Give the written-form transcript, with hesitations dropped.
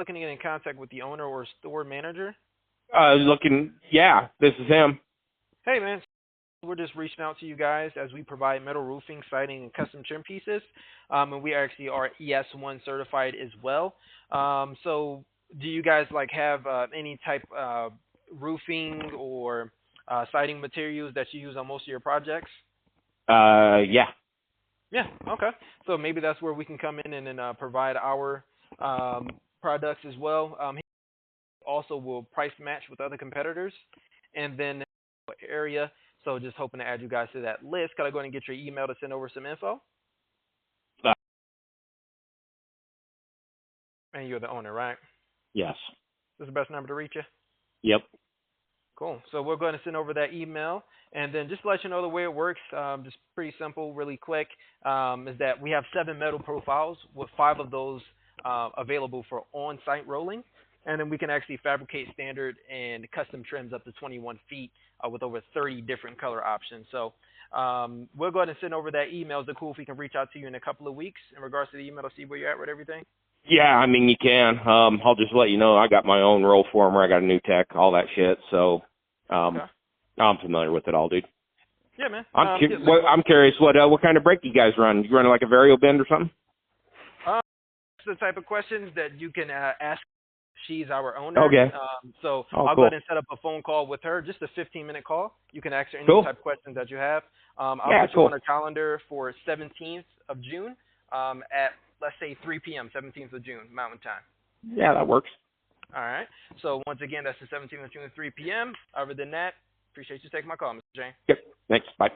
looking to get in contact with the owner or store manager? Yeah, this is him. Hey, man. We're just reaching out to you guys as we provide metal roofing, siding, and custom trim pieces. And we actually are ES1 certified as well. So do you guys have any type of roofing or siding materials that you use on most of your projects? Yeah. Yeah, okay. So maybe that's where we can come in and then provide our products as well. Also, will price match with other competitors. And then area. So just hoping to add you guys to that list. Could I go ahead and get your email to send over some info? And you're the owner, right? Yes. This is the best number to reach you? Yep. Cool. So we're going to send over that email. And then just to let you know the way it works, just pretty simple, really quick, is that we have 7 metal profiles with 5 of those available for on-site rolling. And then we can actually fabricate standard and custom trims up to 21 feet with over 30 different color options. So we'll go ahead and send over that email. Is it cool if we can reach out to you in a couple of weeks in regards to the email to see where you're at with everything? Yeah, I mean, you can. I'll just let you know I got my own roll former. I got a new tech, all that shit. So Okay. I'm familiar with it all, dude. Yeah, man. I'm curious, what kind of brake you guys run? You run like a variable bend or something? It's the type of questions that you can ask. She's our owner. Okay. So I'll go ahead and set up a phone call with her, just a 15-minute call. You can ask her any type of questions that you have. I'll put you on a calendar for 17th of June at, let's say, 3 p.m., 17th of June, Mountain Time. Yeah, that works. All right. So once again, that's the 17th of June at 3 p.m. Other than that, appreciate you taking my call, Mr. Jane. Yep. Thanks. Bye.